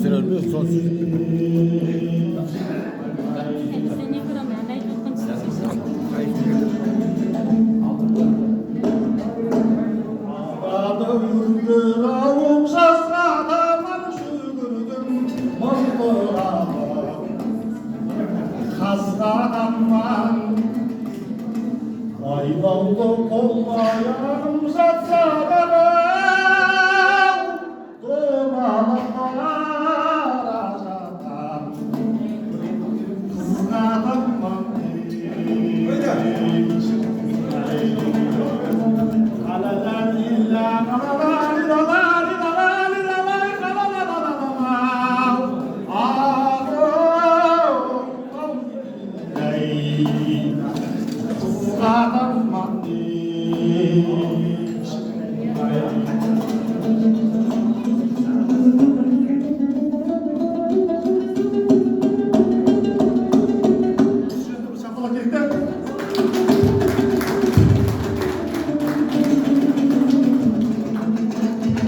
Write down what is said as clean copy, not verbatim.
Sen ölmüyorsun sonsuz. Sen niye kıramıyorsun? Ne tutmak istiyorsun? Ağladım sazladan sürdüm Mutluğamı Hastalanmam Kaybolduk olmayan zatlarım Dumanlar azadan Kızladanmam Aladan illa